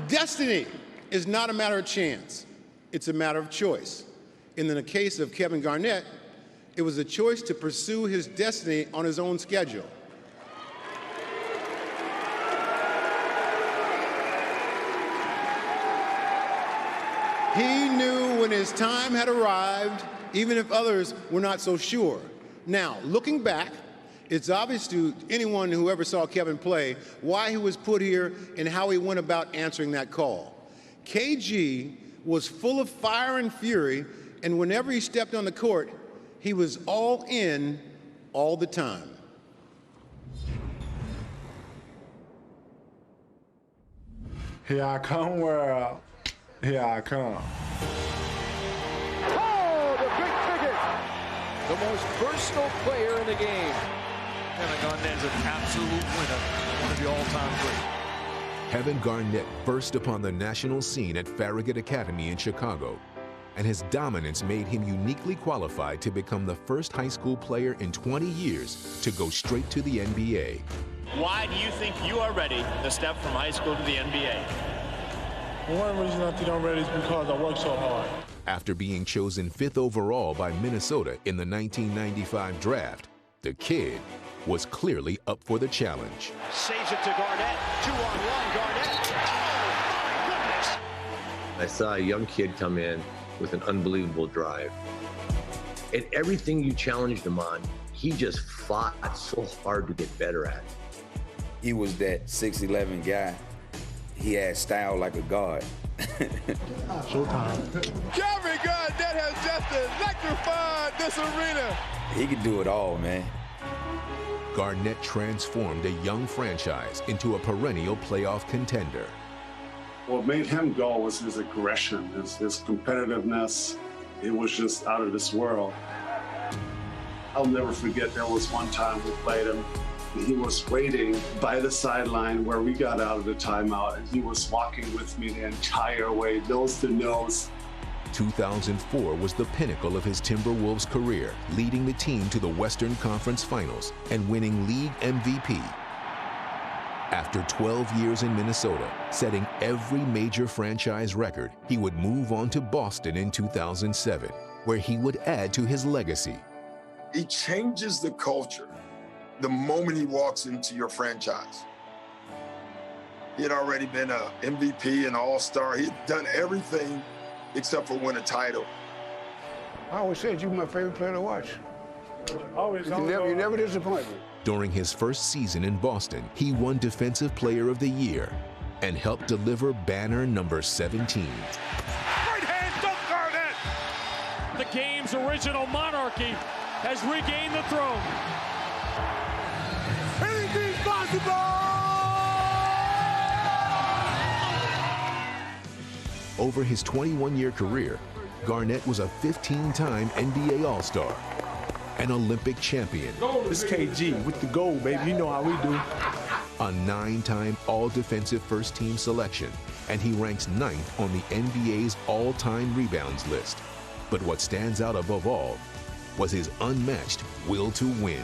Destiny is not a matter of chance. It's a matter of choice. And in the case of Kevin Garnett, it was a choice to pursue his destiny on his own schedule. He knew when his time had arrived, even if others were not so sure. Now, looking back, it's obvious to anyone who ever saw Kevin play why he was put here and how he went about answering that call. KG was full of fire and fury, and whenever he stepped on the court, he was all in all the time. Here I come, world. Here I come. Oh, the big ticket! The most versatile player in the game. Kevin Garnett is an absolute winner, one of the all-time greats. Kevin Garnett burst upon the national scene at Farragut Academy in Chicago, and his dominance made him uniquely qualified to become the first high school player in 20 years to go straight to the NBA. Why do you think you are ready to step from high school to the NBA? One reason I think I'm ready is because I work so hard. After being chosen 5th overall by Minnesota in the 1995 draft, the kid was clearly up for the challenge. Saves it to Garnett. 2-on-1, Garnett. Oh, my goodness. I saw a young kid come in with an unbelievable drive. And everything you challenged him on, he just fought so hard to get better at. He was that 6'11" guy. He had style like a guard. Showtime. Kevin Garnett has just electrified this arena. He could do it all, man. Garnett transformed a young franchise into a perennial playoff contender. What made him go was his aggression, his competitiveness. It was just out of this world. I'll never forget, there was one time we played him. He was waiting by the sideline where we got out of the timeout, and he was walking with me the entire way, nose to nose. 2004 was the pinnacle of his Timberwolves career, leading the team to the Western Conference Finals and winning league MVP. After 12 years in Minnesota, setting every major franchise record, he would move on to Boston in 2007, where he would add to his legacy. He changes the culture the moment he walks into your franchise. He had already been an MVP and All-Star. He had done everything except for win a title. I always said you were my favorite player to watch. You never disappoint me. During his first season in Boston, he won Defensive Player of the Year and helped deliver banner number 17. Right hand dunk, Garnett! The game's original monarchy has regained the throne. Anything's possible! Over his 21-year career, Garnett was a 15-time NBA All-Star, an Olympic champion. This KG with the gold, baby. You know how we do. A 9-time All-Defensive First-Team selection, and he ranks 9th on the NBA's all-time rebounds list. But what stands out above all was his unmatched will to win.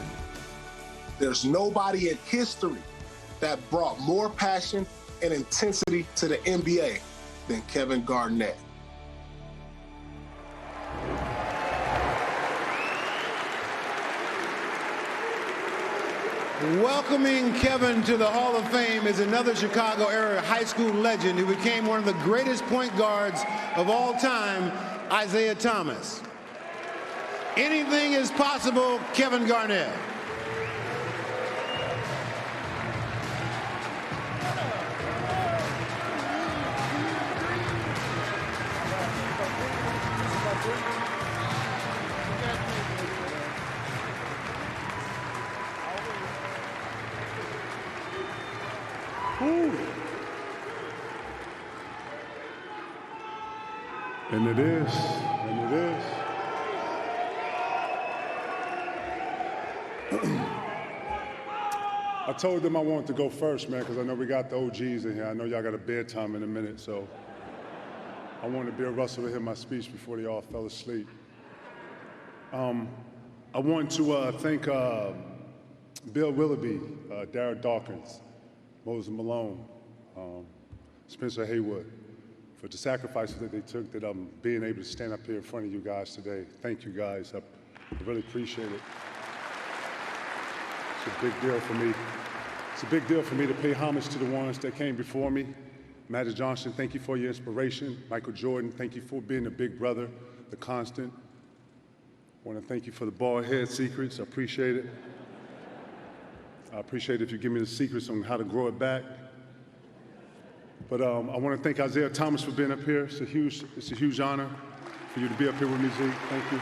There's nobody in history that brought more passion and intensity to the NBA than Kevin Garnett. Welcoming Kevin to the Hall of Fame is another Chicago area high school legend who became one of the greatest point guards of all time, Isiah Thomas. Anything is possible, Kevin Garnett. And it is, and it is. I told them I wanted to go first, man, because I know we got the OGs in here. I know y'all got a bedtime in a minute, so I wanted Bill Russell to hear my speech before they all fell asleep. I want to thank Bill Willoughby, Darrell Dawkins, Moses Malone, Spencer Haywood, for the sacrifices that they took, that I'm being able to stand up here in front of you guys today. Thank you guys. I really appreciate it. It's a big deal for me. It's a big deal for me to pay homage to the ones that came before me. Magic Johnson, thank you for your inspiration. Michael Jordan, thank you for being the big brother, the constant. I want to thank you for the bald head secrets. I appreciate it. I appreciate it if you give me the secrets on how to grow it back. But I want to thank Isiah Thomas for being up here. It's a huge honor for you to be up here with me, Zeke. Thank you.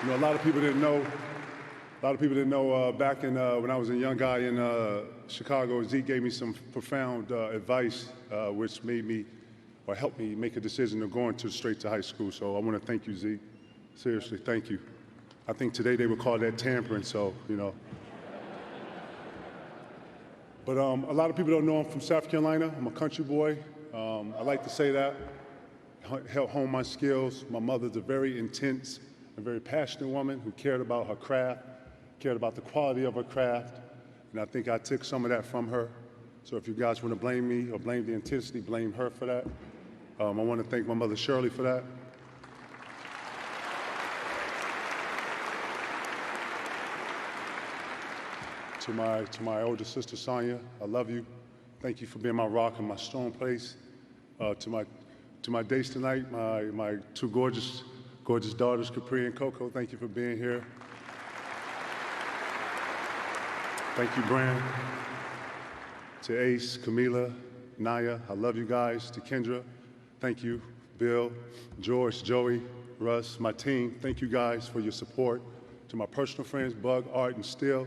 You know, a lot of people didn't know. Back in when I was a young guy in Chicago, Zeke gave me some profound advice, which made me, or helped me make a decision of going straight to high school. So I want to thank you, Zeke. Seriously, thank you. I think today they would call that tampering, so, you know. But a lot of people don't know I'm from South Carolina. I'm a country boy. I like to say that. Help hone my skills. My mother's a very intense and very passionate woman who cared about her craft, cared about the quality of her craft, and I think I took some of that from her. So if you guys want to blame me or blame the intensity, blame her for that. I want to thank my mother Shirley for that. To my older sister Sonia, I love you. Thank you for being my rock and my strong place. To my dates tonight, my two gorgeous daughters, Capri and Coco, thank you for being here. Thank you, Bran. To Ace, Camila, Naya, I love you guys. To Kendra, thank you. Bill, George, Joey, Russ, my team, thank you guys for your support. To my personal friends, Bug, Art, and Still,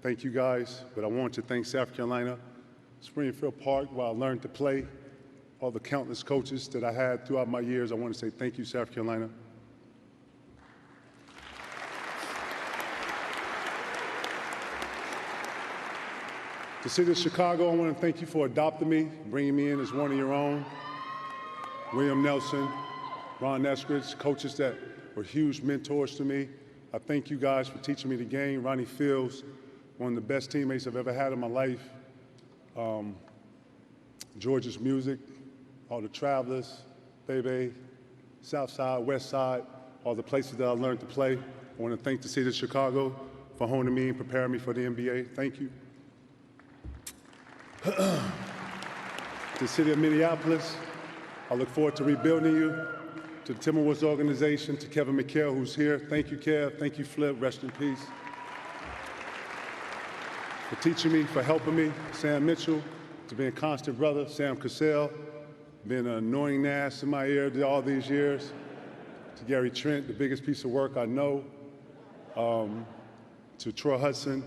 thank you guys. But I want to thank South Carolina, Springfield Park, where I learned to play, all the countless coaches that I had throughout my years. I want to say thank you, South Carolina. The city of Chicago, I want to thank you for adopting me, bringing me in as one of your own. William Nelson, Ron Eskridge, coaches that were huge mentors to me. I thank you guys for teaching me the game. Ronnie Fields, one of the best teammates I've ever had in my life. George's Music, all the Travelers, Bebe, South Side, West Side, all the places that I learned to play. I want to thank the city of Chicago for honing me and preparing me for the NBA. Thank you. The city of Minneapolis, I look forward to rebuilding you. To the Timberwolves organization, to Kevin McHale, who's here. Thank you, Kev. Thank you, Flip. Rest in peace. For teaching me, for helping me. Sam Mitchell, to being a constant brother. Sam Cassell, being an annoying ass in my ear all these years. To Gary Trent, the biggest piece of work I know. To Troy Hudson,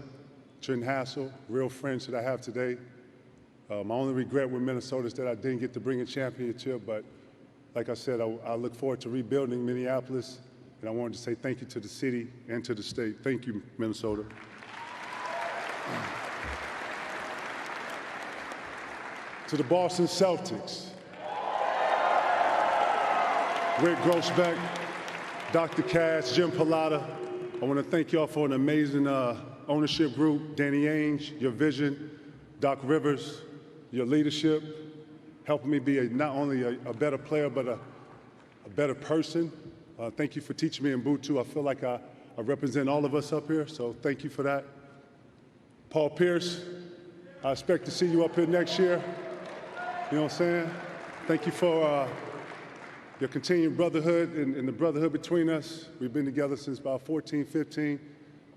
Trent Hassel, real friends that I have today. My only regret with Minnesota is that I didn't get to bring a championship, but like I said, I look forward to rebuilding Minneapolis, and I wanted to say thank you to the city and to the state. Thank you, Minnesota. To the Boston Celtics, Rick Grossbeck, Dr. Cass, Jim Pilata, I want to thank y'all for an amazing ownership group. Danny Ainge, your vision, Doc Rivers, your leadership, helping me be not only a better player, but a better person. Thank you for teaching me in Butu. I feel like I represent all of us up here, so thank you for that. Paul Pierce, I expect to see you up here next year. You know what I'm saying? Thank you for your continued brotherhood and the brotherhood between us. We've been together since about 14, 15.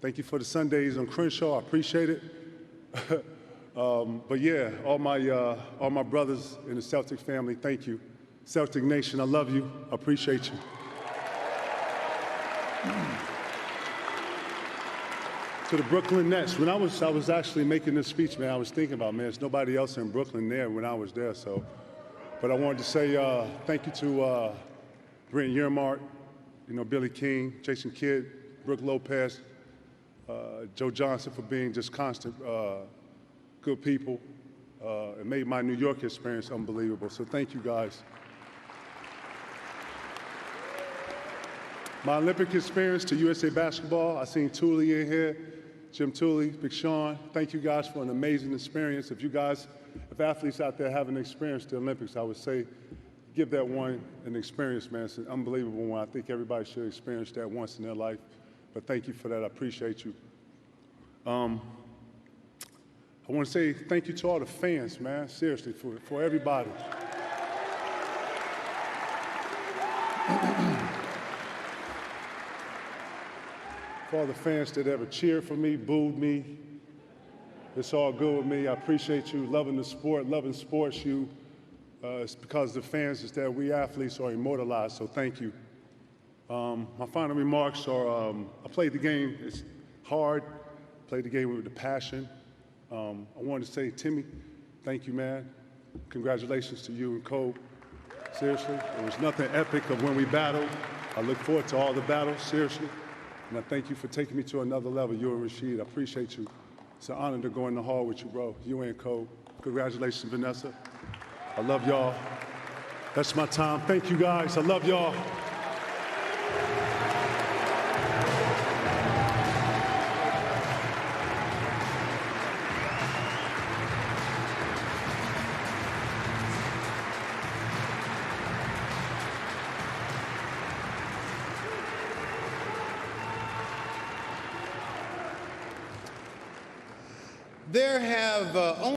Thank you for the Sundays on Crenshaw. I appreciate it. But yeah, all my brothers in the Celtics family, thank you. Celtic Nation, I love you. I appreciate you. To the Brooklyn Nets, when I was actually making this speech, man, I was thinking about, man, there's nobody else in Brooklyn there when I was there, so. But I wanted to say thank you to Brent Yermart, you know, Billy King, Jason Kidd, Brooke Lopez, Joe Johnson for being just constant good people. It made my New York experience unbelievable, so thank you guys. My Olympic experience to USA Basketball, I seen Thule in here. Jim Tooley, Big Sean, thank you guys for an amazing experience. If athletes out there haven't experienced the Olympics, I would say give that one an experience, man. It's an unbelievable one. I think everybody should experience that once in their life. But thank you for that. I appreciate you. I want to say thank you to all the fans, man. Seriously, for everybody. For all the fans that ever cheered for me, booed me. It's all good with me. I appreciate you loving the sport, loving sports. It's because of the fans is that we athletes are immortalized, so thank you. My final remarks are, I played the game, it's hard, played the game with the passion. I wanted to say, Timmy, thank you, man. Congratulations to you and Cole. Seriously, there was nothing epic of when we battled. I look forward to all the battles, seriously. And I thank you for taking me to another level, you and Rashid. I appreciate you. It's an honor to go in the hall with you, bro. You and Cole. Congratulations, Vanessa. I love y'all. That's my time. Thank you, guys. I love y'all. There have only